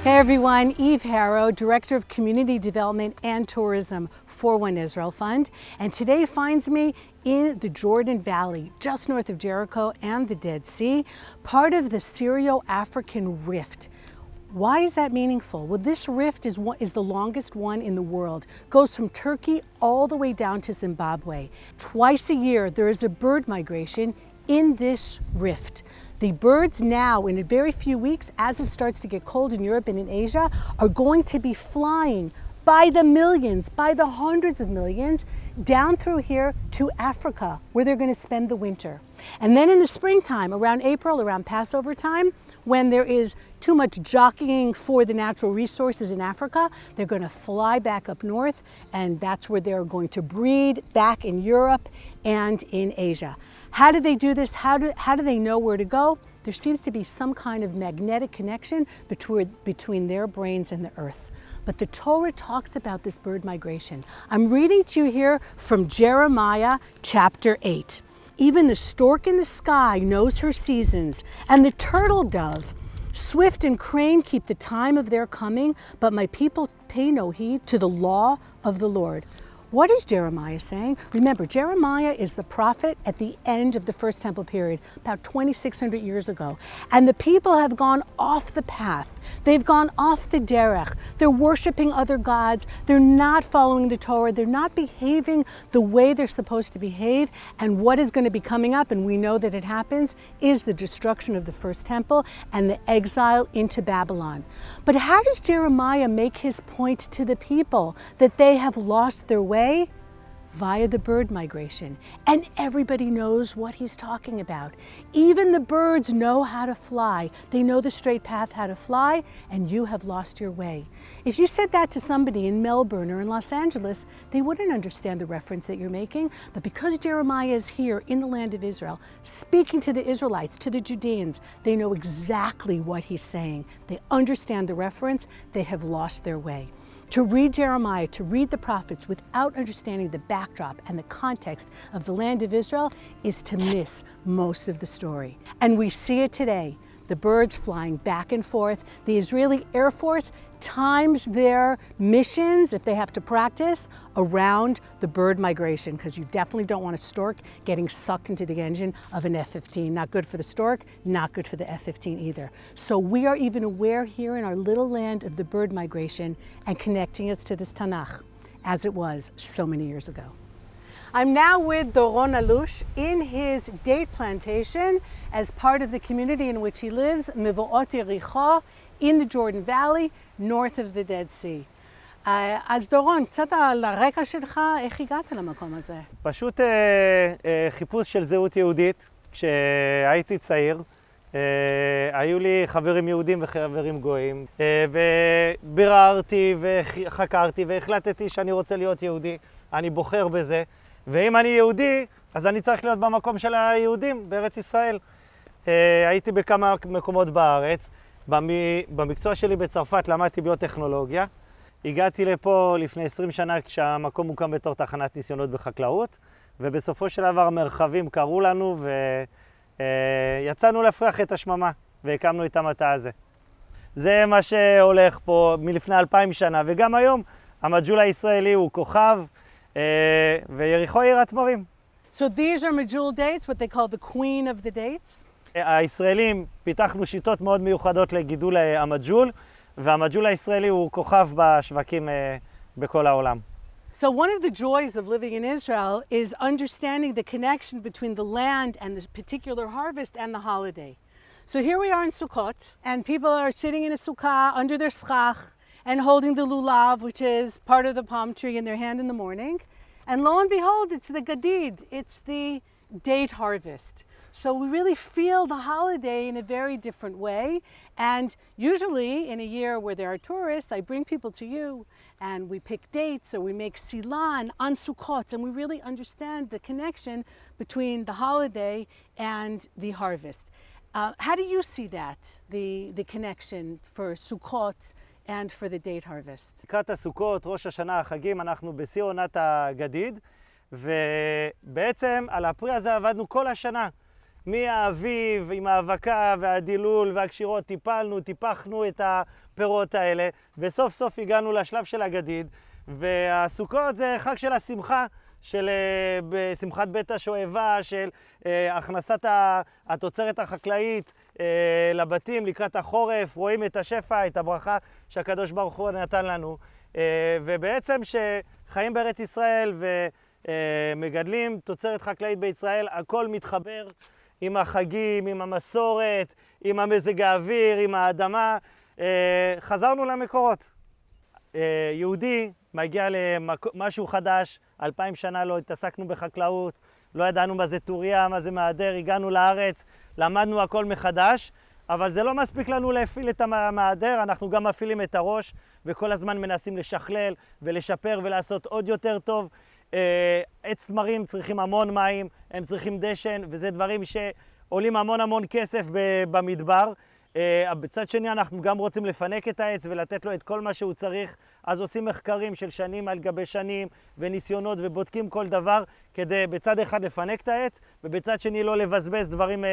Hey everyone, Eve Harow, Director of Community Development and Tourism for One Israel Fund, and today finds me in the Jordan Valley, just north of Jericho and the Dead Sea, part of the Syro-African Rift. Why is that meaningful? Well, this rift is the longest one in the world. Goes from Turkey all the way down to Zimbabwe. Twice a year, there is a bird migration in this rift. The birds now, in a very few weeks, as it starts to get cold in Europe and in Asia, are going to be flying by the millions, by the hundreds of millions, down through here to Africa, where they're going to spend the winter. And then in the springtime, around April, around Passover time, when there is too much jockeying for the natural resources in Africa, they're going to fly back up north, and that's where they're going to breed back in Europe and in Asia. How do they do this? How do they know where to go? There seems to be some kind of magnetic connection between their brains and the earth. But the Torah talks about this bird migration. I'm reading to you here from Jeremiah chapter 8. Even the stork in the sky knows her seasons, and the turtle dove, swift and crane keep the time of their coming, but my people pay no heed to the law of the Lord. What is Jeremiah saying? Remember, Jeremiah is the prophet at the end of the First Temple period, about 2,600 years ago. And the people have gone off the path. They've gone off the derech. They're worshiping other gods. They're not following the Torah. They're not behaving the way they're supposed to behave. And what is going to be coming up, and we know that it happens, is the destruction of the First Temple and the exile into Babylon. But how does Jeremiah make his point to the people that they have lost their way? Via the bird migration. And everybody knows what he's talking about. Even the birds know how to fly. They know the straight path how to fly, and you have lost your way. If you said that to somebody in Melbourne or in Los Angeles, they wouldn't understand the reference that you're making. But because Jeremiah is here in the land of Israel, speaking to the Israelites, to the Judeans, they know exactly what he's saying. They understand the reference. They have lost their way. To read Jeremiah, to read the prophets without understanding the backdrop and the context of the land of Israel is to miss most of the story. And we see it today. The birds flying back and forth. The Israeli Air Force times their missions, if they have to practice, around the bird migration, because you definitely don't want a stork getting sucked into the engine of an F-15. Not good for the stork, not good for the F-15 either. So we are even aware here in our little land of the bird migration and connecting us to this Tanakh, as it was so many years ago. I'm now with Doron Allouche in his date plantation as part of the community in which he lives, Mevo'ot Yericho, in the Jordan Valley, north of the Dead Sea. אז דורון, קצת על הרקע שלך, איך הגעת למקום הזה? פשוט חיפוש של זהות יהודית. כשהייתי צעיר, היו לי חברים יהודים וחברים גויים, וביררתי וחקרתי והחלטתי שאני רוצה להיות יהודי. אני בוחר בזה, ואם אני יהודי, אז אני צריך להיות במקום של היהודים בארץ ישראל. הייתי בכמה מקומות בארץ. במקצוע שלי בצרפת למדתי ביוטכנולוגיה. הגעתי לפה לפני 20 שנה כשהמקום הוקם בתור תחנת ניסיונות בחקלאות, ובסופו של דבר מרחבים קראו לנו ויצאנו להפריח את השממה והקמנו את המטע הזה. זה מה שהולך פה מלפני 2000 שנה, וגם היום המדג'ול הישראלי הוא כוכב ויריחו עיר התמרים. So these are medjool dates, what they call the queen of the dates? הישראלים פיתחנו שיטות מאוד מיוחדות לגידול המדג'ול, והמדג'ול הישראלי הוא כוכב בשווקים בכל העולם. So one of the joys of living in Israel is understanding the connection between the land and the particular harvest and the holiday. So here we are in Sukkot, and people are sitting in a sukkah under their schach and holding the lulav, which is part of the palm tree, in their hand in the morning. And lo and behold, it's the gadid, it's the date harvest. So we really feel the holiday in a very different way. And usually in a year where there are tourists, I bring people to you and we pick dates or we make silan on Sukkot, and we really understand the connection between the holiday and the harvest. How do you see that, the connection for Sukkot and for the date harvest? לקראת הסוכות, ראש השנה, החגים, אנחנו בשיא עונת הגדיד, ובעצם על הפרי הזה עבדנו כל השנה. מהאביב עם האבקה והדילול והקשירות טיפחנו את הפירות האלה, וסוף סוף הגענו לשלב של הגדיד, והסוכות זה חג של השמחה, של שמחת בית השואבה, של הכנסת התוצרת החקלאית לבתים לקראת החורף, רואים את השפע, את הברכה שהקדוש ברוך הוא נתן לנו. ובעצם שחיים בארץ ישראל ומגדלים תוצרת חקלאית בישראל, הכל מתחבר עם החגים, עם המסורת, עם המזג האוויר, עם האדמה. חזרנו למקורות. יהודי מגיע למשהו חדש, 2000 שנה לא התעסקנו בחקלאות, לא ידענו מה זה טוריה, מה זה מעדר, הגענו לארץ, למדנו הכל מחדש, אבל זה לא מספיק לנו להפעיל את המעדר, אנחנו גם מפעילים את הראש, וכל הזמן מנסים לשכלל ולשפר ולעשות עוד יותר טוב. עץ תמרים צריכים המון מים, הם צריכים דשן, וזה דברים שעולים המון כסף במדבר. בצד שני אנחנו גם רוצים לפנק את העץ ולתת לו את כל מה שהוא צריך, אז עושים מחקרים של שנים על גבי שנים וניסיונות ובודקים כל דבר כדי בצד אחד לפנק את העץ ובצד שני לא לבזבז דברים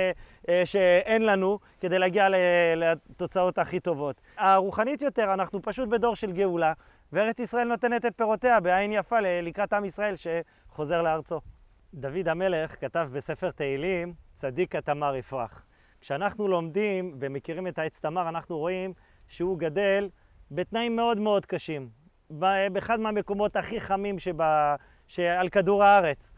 שאין לנו כדי להגיע לתוצאות הכי טובות. הרוחנית יותר, אנחנו פשוט בדור של גאולה, וארץ ישראל נותנת את פירותיה בעין יפה לקראת עם ישראל שחוזר לארצו. דוד המלך כתב בספר תהילים, צדיק התמר יפרח. כשאנחנו לומדים ומכירים את העץ תמר, אנחנו רואים שהוא גדל בתנאים מאוד קשים. באחד מהמקומות הכי חמים שעל כדור הארץ.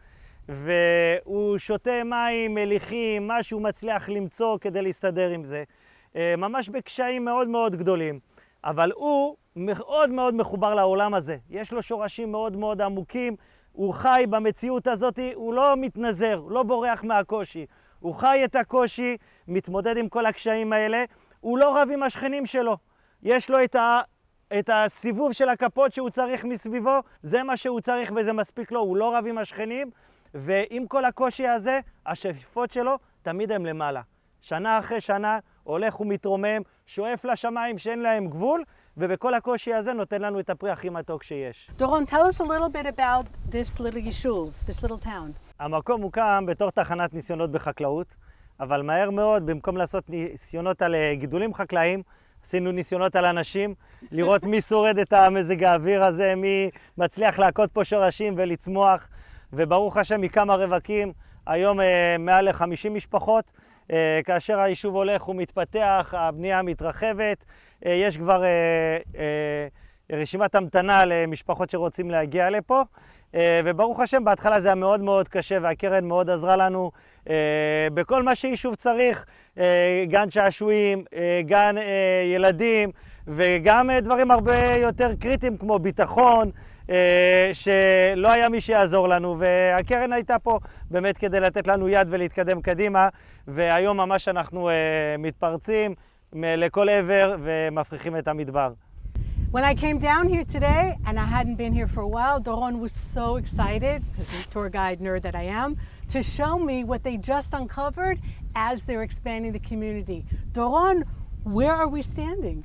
והוא שותה מים מליחים, מה שהוא מצליח למצוא כדי להסתדר עם זה. ממש בקשיים מאוד גדולים. אבל הוא מאוד מחובר לעולם הזה. יש לו שורשים מאוד עמוקים. הוא חי במציאות הזאת, הוא לא מתנזר, לא בורח מהקושי. הוא חי את הקושי, מתמודד עם כל הקשיים האלה, הוא לא רב עם השכנים שלו. יש לו את הסיבוב של הכפות שהוא צריך מסביבו, זה מה שהוא צריך וזה מספיק לו, הוא לא רב עם השכנים, ועם כל הקושי הזה, השאיפות שלו תמיד הם למעלה. שנה אחרי שנה הולך ומתרומם, שואף לשמיים שאין להם גבול, ובכל הקושי הזה נותן לנו את הפרי הכי מתוק שיש. Doron, tell us a little bit about this little yishuv, this little town. המקום הוקם בתור תחנת ניסיונות בחקלאות, אבל מהר מאוד, במקום לעשות ניסיונות על גידולים חקלאיים, עשינו ניסיונות על אנשים, לראות מי שורד את המזג האוויר הזה, מי מצליח להכות פה שורשים ולצמוח, וברוך השם מכמה רווקים, היום מעל ל50 משפחות, כאשר היישוב הולך ומתפתח, הבנייה מתרחבת, יש כבר רשימת המתנה למשפחות שרוצים להגיע לפה, וברוך השם בהתחלה זה היה מאוד קשה והקרן מאוד עזרה לנו בכל מה שיישוב צריך, גן שעשועים, גן ילדים וגם דברים הרבה יותר קריטיים כמו ביטחון, שלא היה מי שיעזור לנו, והקרן הייתה פה באמת כדי לתת לנו יד ולהתקדם קדימה, והיום ממש אנחנו מתפרצים לכל עבר ומפריחים את המדבר. When I came down here today, and I hadn't been here for a while, Doron was so excited, as a tour guide nerd that I am, to show me what they just uncovered as they're expanding the community. Doron, where are we standing?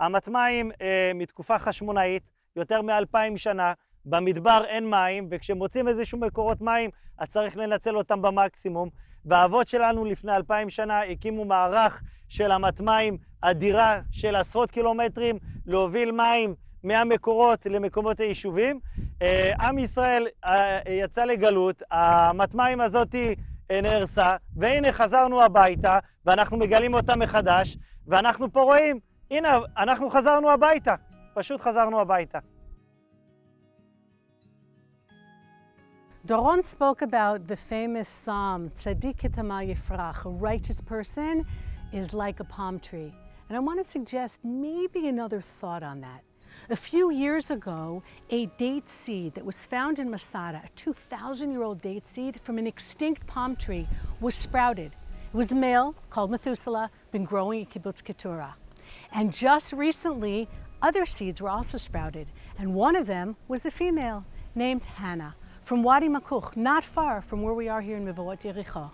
המטמעים מתקופה חשמונאית, יותר מ2000 שנה, במדבר אין מים, וכשמוצאים איזשהו מקורות מים, אז צריך לנצל אותם במקסימום. והאבות שלנו לפני 2000 שנה הקימו מערך של המטמעים, אדירה של עשרות קילומטרים, להוביל מים מהמקורות למקומות היישובים. עם ישראל יצא לגלות, המטמעים הזאת נהרסה, והנה חזרנו הביתה, ואנחנו מגלים אותה מחדש, ואנחנו פה רואים, הנה, אנחנו חזרנו הביתה, פשוט חזרנו הביתה. Doron spoke about the famous psalm, Tzadik Ketama Yifrach, a righteous person is like a palm tree. And I want to suggest maybe another thought on that. A few years ago, a date seed that was found in Masada, a 2,000-year-old date seed from an extinct palm tree, was sprouted. It was a male called Methuselah, been growing in Kibbutz Keturah. And just recently, other seeds were also sprouted. And one of them was a female named Hannah, from Wadi Makuch, not far from where we are here in Mevo'ot Yericho.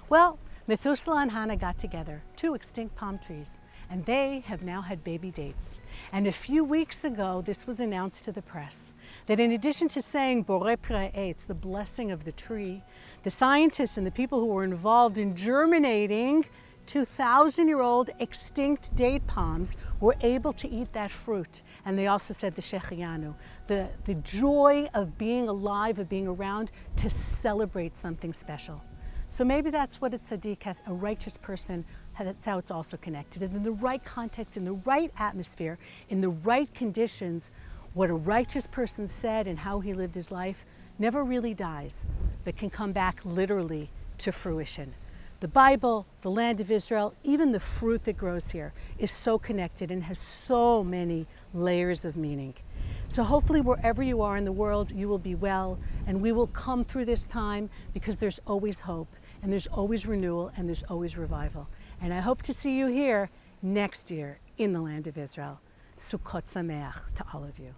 Well, Methuselah and Hannah got together, two extinct palm trees, and they have now had baby dates. And a few weeks ago, this was announced to the press, that in addition to saying Borei P'rei Eitz, the blessing of the tree, the scientists and the people who were involved in germinating 2,000-year-old extinct date palms were able to eat that fruit. And they also said the Shechianu, the joy of being alive, of being around, to celebrate something special. So maybe that's what a tzaddik, a righteous person, that's how it's also connected. And in the right context, in the right atmosphere, in the right conditions, what a righteous person said and how he lived his life never really dies, but can come back literally to fruition. The Bible, the land of Israel, even the fruit that grows here is so connected and has so many layers of meaning. So hopefully wherever you are in the world, you will be well, and we will come through this time because there's always hope, and there's always renewal, and there's always revival. And I hope to see you here next year in the land of Israel. Sukkot sameach to all of you.